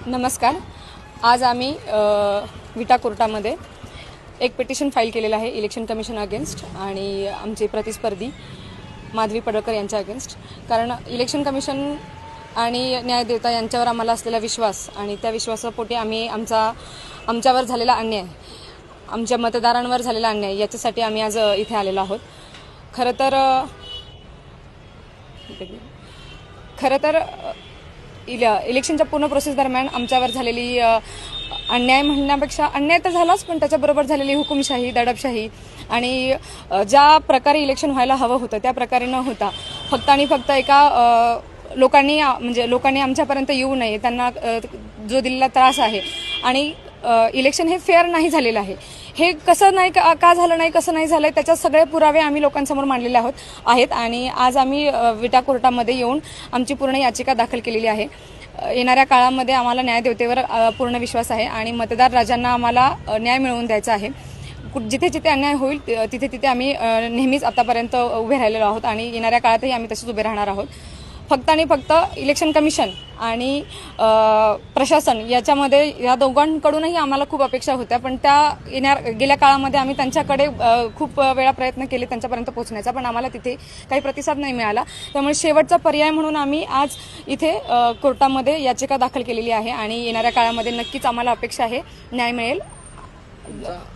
नमस्कार. आज आम्ही विटा कोर्टामध्ये एक पिटिशन फाईल केलेलं आहे इलेक्शन कमिशन अगेन्स्ट आणि आमचे प्रतिस्पर्धी माधवी पडळकर यांच्या अगेन्स्ट. कारण इलेक्शन कमिशन आणि न्यायदेवता यांच्यावर आम्हाला असलेला विश्वास आणि त्या विश्वासापोटी आम्ही आमच्यावर झालेला अन्याय, आमच्या मतदारांवर झालेला अन्याय याच्यासाठी आम्ही आज इथे आलेलो आहोत. खरं तर इलेक्शनच्या पूर्ण प्रोसेस दरम्यान आमच्यावर झालेली अन्याय म्हणण्यापेक्षा अन्याय तर झालाच, पण त्याच्याबरोबर झालेली हुकुमशाही, दडपशाही आणि ज्या प्रकारे इलेक्शन व्हायला हवं होतं त्या प्रकारे न होता फक्त आणि फक्त एका लोकांनी आमच्यापर्यंत येऊ नये, त्यांना जो दिलेला त्रास आहे आणि इलेक्शन हे फेअर नाही झालेलं आहे. हे कसं नाही का झालं नाही, कसं नाही झालंय, त्याच्या सगळे पुरावे आम्ही लोकांसमोर मांडलेले आहेत आणि आज आम्ही विटा कोर्टामध्ये येऊन आमची पूर्ण याचिका दाखल केलेली आहे. येणाऱ्या काळामध्ये आम्हाला न्यायदेवतेवर पूर्ण विश्वास आहे आणि मतदार राजांना आम्हाला न्याय मिळवून द्यायचा आहे. जिथे जिथे अन्याय होईल तिथे तिथे आम्ही नेहमीच आतापर्यंत उभे राहिलेलो आहोत आणि येणाऱ्या काळातही आम्ही तसेच उभे राहणार आहोत. फक्त आणि फक्त इलेक्शन कमिशन आणि प्रशासन याच्यामध्ये या दोघांकडूनही आम्हाला खूप अपेक्षा होत्या, पण गेल्या काळामध्ये आम्ही त्यांच्याकडे खूप वेळा प्रयत्न केले त्यांच्यापर्यंत पोहोचण्याचा, पण आम्हाला तिथे काही प्रतिसाद नाही मिळाला. त्यामुळे शेवटचा पर्याय म्हणून आम्ही आज इथे कोर्टामध्ये याचिका दाखल केलेली आहे आणि येणाऱ्या काळामध्ये नक्कीच आम्हाला अपेक्षा आहे न्याय मिळेल.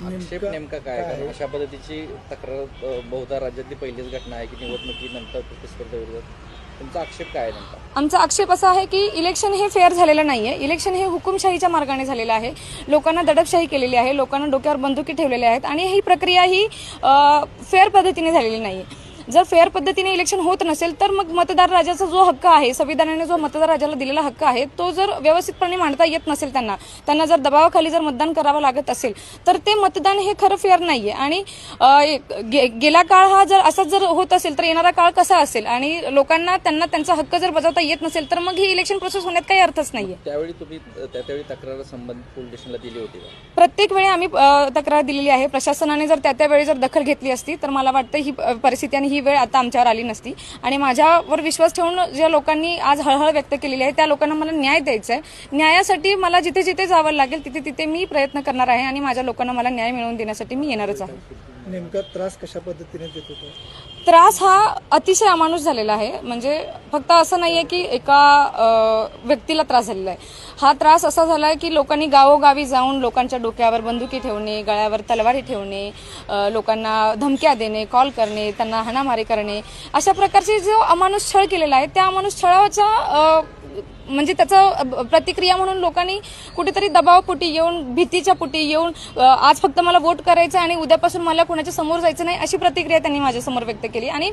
आक्षेप नेमका काय आहे? अशा पद्धतीची तक्रार बहुधा राज्यातली पहिलीच घटना आहे की निवडणुकीनंतर प्रतिस्पर्धेविरोधात तुमचा आक्षेप काय आहे नेमका? आमचा आक्षेप असा आहे की इलेक्शन हे फेअर झालेलं नाहीये. इलेक्शन हे हुकुमशाहीच्या मार्गाने झालेलं आहे. लोकांना दडपशाही केलेली आहे, लोकांना डोक्यावर बंदुकी ठेवलेल्या आहेत आणि ही प्रक्रिया ही फेअर पद्धतीने झालेली नाहीये. जर फेअर पद्धतीने इलेक्शन होत नसेल तर मग मतदार राजाचा जो हक्क आहे, संविधानाने जो मतदार राजाला दिलेला हक्क आहे, तो जर व्यवस्थितपणे मांडता येत नसेल, त्यांना जर दबावाखाली जर मतदान करावं लागत असेल तर ते मतदान हे खरं फेअर नाहीये. आणि गेला काळ हा जर असाच जर होत असेल तर येणारा काळ कसा असेल आणि लोकांना त्यांचा हक्क जर बजावता येत नसेल तर मग ही इलेक्शन प्रोसेस होण्यात काही अर्थच नाहीये. त्यावेळी तक्रार संबंधित पोलीस स्टेशनला दिली होती का? प्रत्येक वेळी आम्ही तक्रार दिलेली आहे. प्रशासनाने जर त्यावेळी जर दखल घेतली असती तर मला वाटतं ही परिस्थिती आणि ही वेळ आता आमच्यावर आली नसती. आणि माझ्यावर विश्वास ठेवून ज्या लोकांनी आज हळहळ व्यक्त केलेली आहे त्या लोकांना मला न्याय द्यायचा आहे. न्यायासाठी मला जिथे जिथे जावं लागेल तिथे तिथे मी प्रयत्न करणार आहे आणि माझ्या लोकांना मला न्याय मिळवून देण्यासाठी मी येणारच आहे. नेमका त्रास कशा पद्धतीने देत होता? त्रास हा अतिशय अमानुष झालेला आहे. म्हणजे फक्त असं नाहीये की एका व्यक्तीला त्रास झालेला आहे. हा त्रास असा झाला आहे की लोकांनी गावोगावी जाऊन लोकांच्या डोक्यावर बंदुकी ठेवणे, गळ्यावर तलवारी ठेवणे, लोकांना धमक्या देणे, कॉल करणे, त्यांना हाणामारी करणे, अशा प्रकारचे जो अमानुष छळ केलेला आहे त्या अमानुष छळाचा म्हणजे त्याचं प्रतिक्रिया म्हणून लोकांनी कुठेतरी दबावापोटी येऊन, भीतीच्या पोटी येऊन आज फक्त मला वोट करायचं आणि उद्यापासून मला कुणाच्या समोर जायचं नाही अशी प्रतिक्रिया त्यांनी माझ्यासमोर व्यक्त केली. आणि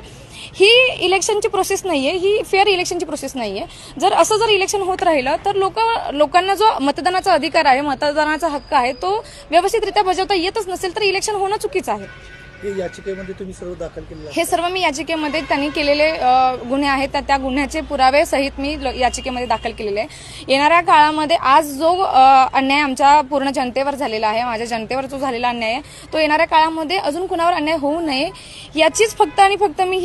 ही इलेक्शनची प्रोसेस नाहीये, ही फेअर इलेक्शनची प्रोसेस नाहीये. जर इलेक्शन होत राहिलं तर लोकांना जो मतदानाचा अधिकार आहे, मतदानाचा हक्क आहे, तो व्यवस्थितरित्या बजावता येतच नसेल तर इलेक्शन होणं चुकीचं आहे. याचिकेमध्ये तुम्ही सर्व दाखल केलेलं हे सर्व मी याचिकेमध्ये त्यांनी केलेले गुन्हे आहेत त्या गुन्ह्याचे पुरावे सहित मी याचिकेमध्ये दाखल केलेले आहे. येणाऱ्या काळामध्ये आज जो अन्याय आमच्या पूर्ण जनतेवर झालेला आहे, माझ्या जनतेवर जो झालेला अन्याय आहे, तो येणाऱ्या काळामध्ये अजून कुणावर अन्याय होऊ नये याचीच फक्त आणि फक्त मी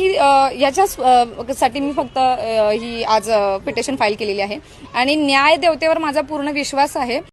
याच्यासाठी मी फक्त ही आज पिटिशन फाईल केलेली आहे आणि न्याय देवतेवर माझा पूर्ण विश्वास आहे.